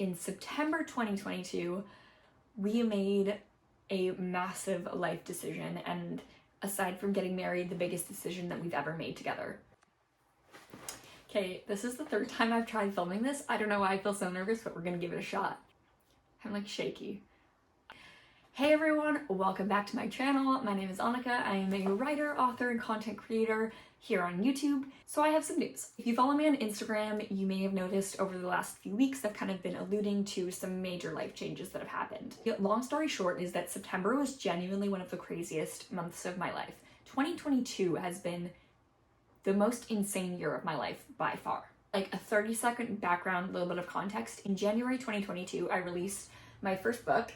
in September 2022, we made a massive life decision, and aside from getting married, the biggest decision that we've ever made together. Okay, this is the third time I've tried filming this. I don't know why I feel so nervous, but we're gonna give it a shot. I'm like shaky. Hey everyone, welcome back to my channel. My name is Anika. I am a writer, author, and content creator here on YouTube. So I have some news. If you follow me on Instagram, you may have noticed over the last few weeks I've kind of been alluding to some major life changes that have happened. Long story short is that September was genuinely one of the craziest months of my life. 2022 has been the most insane year of my life by far. Like a 30-second background, little bit of context. In January 2022, I released my first book,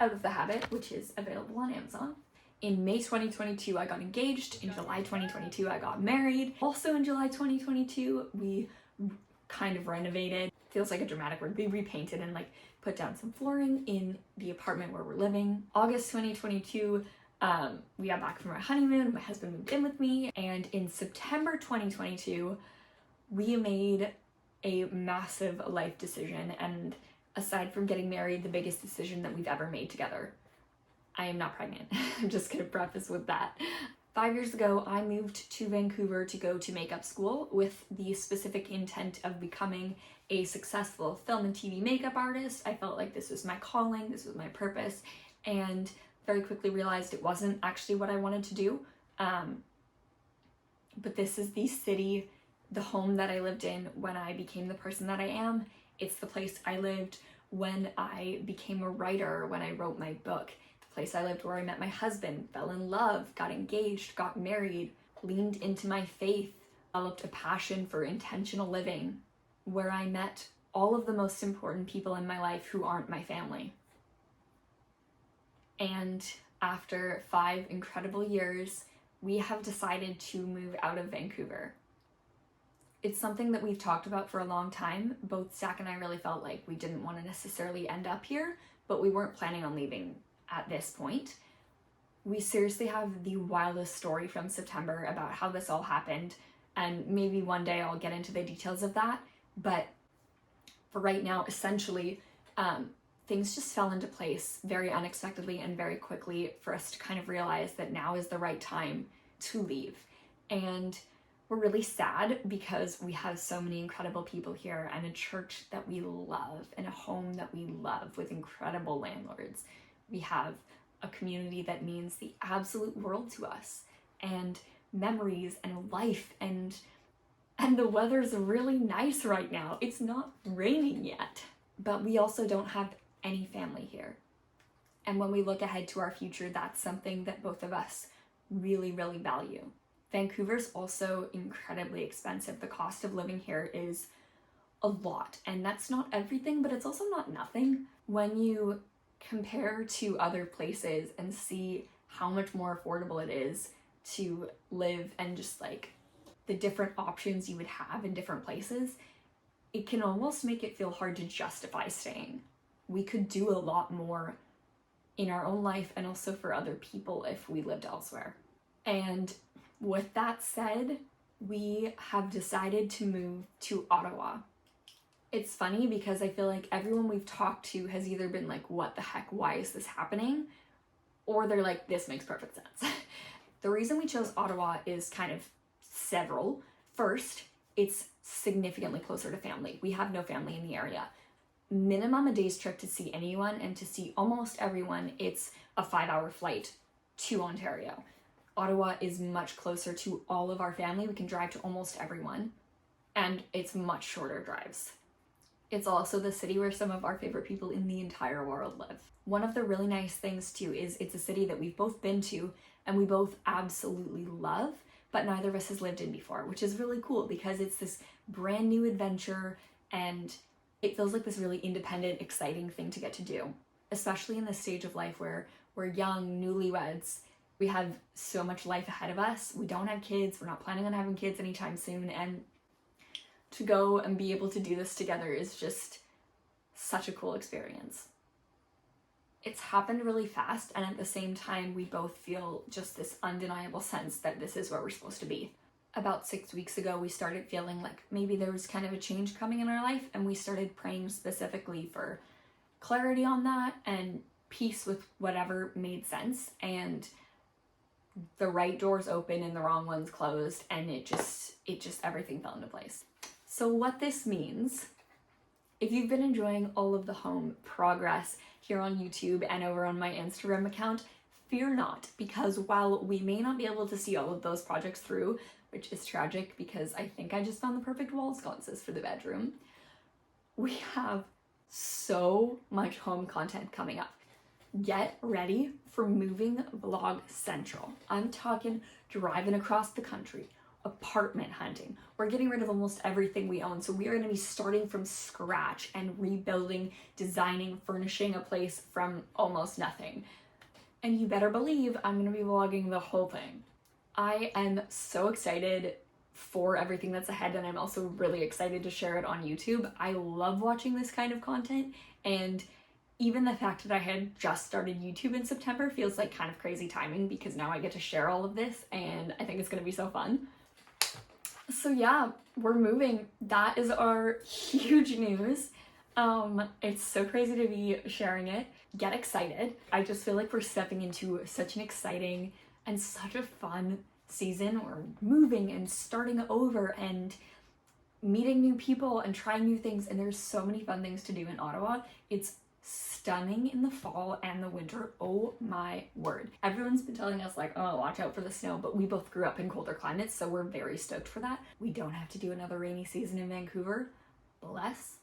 Out of the Habit, which is available on Amazon. In May 2022, I got engaged. In July 2022, I got married. Also in July 2022, we kind of renovated. Feels like a dramatic word. We repainted and like put down some flooring in the apartment where we're living. August 2022, we got back from our honeymoon. My husband moved in with me. And in September 2022, we made a massive life decision, and aside from getting married, the biggest decision that we've ever made together. I am not pregnant. I'm just gonna preface with that. 5 years ago, I moved to Vancouver to go to makeup school with the specific intent of becoming a successful film and TV makeup artist. I felt like this was my calling, this was my purpose, and very quickly realized it wasn't actually what I wanted to do. But this is the city, the home that I lived in when I became the person that I am. It's the place I lived when I became a writer, when I wrote my book. The place I lived where I met my husband, fell in love, got engaged, got married, leaned into my faith, developed a passion for intentional living, where I met all of the most important people in my life who aren't my family. And after 5 incredible years, we have decided to move out of Vancouver. It's something that we've talked about for a long time. Both Zach and I really felt like we didn't want to necessarily end up here, but we weren't planning on leaving at this point. We seriously have the wildest story from September about how this all happened, and maybe one day I'll get into the details of that. But for right now, essentially, things just fell into place very unexpectedly and very quickly for us to kind of realize that now is the right time to leave. And we're really sad because we have so many incredible people here, and a church that we love, and a home that we love with incredible landlords. We have a community that means the absolute world to us, and memories and life, and the weather's really nice right now. It's not raining yet, but we also don't have any family here. And when we look ahead to our future, that's something that both of us really, really value. Vancouver's also incredibly expensive. The cost of living here is a lot, and that's not everything, but it's also not nothing. When you compare to other places and see how much more affordable it is to live, and just like the different options you would have in different places, it can almost make it feel hard to justify staying. We could do a lot more in our own life and also for other people if we lived elsewhere. And with that said, we have decided to move to Ottawa. It's funny because I feel like everyone we've talked to has either been like, what the heck, why is this happening? Or they're like, this makes perfect sense. The reason we chose Ottawa is kind of several. First, it's significantly closer to family. We have no family in the area. Minimum a day's trip to see anyone, and to see almost everyone, it's a 5-hour flight to Ontario. Ottawa is much closer to all of our family. We can drive to almost everyone, and it's much shorter drives. It's also the city where some of our favorite people in the entire world live. One of the really nice things too is it's a city that we've both been to and we both absolutely love, but neither of us has lived in before, which is really cool because it's this brand new adventure, and it feels like this really independent, exciting thing to get to do, especially in this stage of life where we're young, newlyweds. We have so much life ahead of us. We don't have kids. We're not planning on having kids anytime soon. And to go and be able to do this together is just such a cool experience. It's happened really fast, and at the same time, we both feel just this undeniable sense that this is where we're supposed to be. About 6 weeks ago, we started feeling like maybe there was kind of a change coming in our life, and we started praying specifically for clarity on that and peace with whatever made sense, and the right doors open and the wrong ones closed, and it just everything fell into place. So what this means, if you've been enjoying all of the home progress here on YouTube and over on my Instagram account, fear not, because while we may not be able to see all of those projects through, which is tragic because I think I just found the perfect wall sconces for the bedroom, we have so much home content coming up. Get ready for moving vlog central. I'm talking driving across the country, apartment hunting. We're getting rid of almost everything we own, so we are going to be starting from scratch and rebuilding, designing, furnishing a place from almost nothing. And you better believe I'm going to be vlogging the whole thing. I am so excited for everything that's ahead, and I'm also really excited to share it on YouTube. I love watching this kind of content, and even the fact that I had just started YouTube in September feels like kind of crazy timing, because now I get to share all of this, and I think it's gonna be so fun. So yeah, we're moving. That is our huge news. It's so crazy to be sharing it. Get excited. I just feel like we're stepping into such an exciting and such a fun season. We're moving and starting over and meeting new people and trying new things, and there's so many fun things to do in Ottawa. It's stunning in the fall and the winter. Oh my word. Everyone's been telling us like, oh, watch out for the snow, but we both grew up in colder climates, so we're very stoked for that. We don't have to do another rainy season in Vancouver. Bless.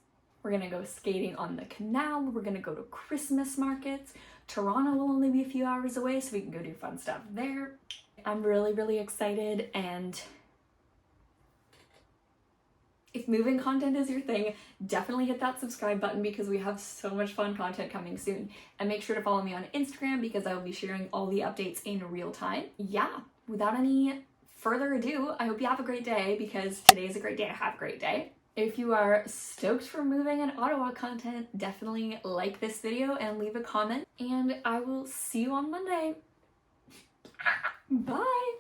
We're gonna go skating on the canal. We're gonna go to Christmas markets. Toronto will only be a few hours away, so we can go do fun stuff there. I'm really, really excited, and if moving content is your thing, definitely hit that subscribe button, because we have so much fun content coming soon. And make sure to follow me on Instagram, because I will be sharing all the updates in real time. Yeah, without any further ado, I hope you have a great day, because today is a great day to have a great day. If you are stoked for moving and Ottawa content, definitely like this video and leave a comment, and I will see you on Monday. Bye!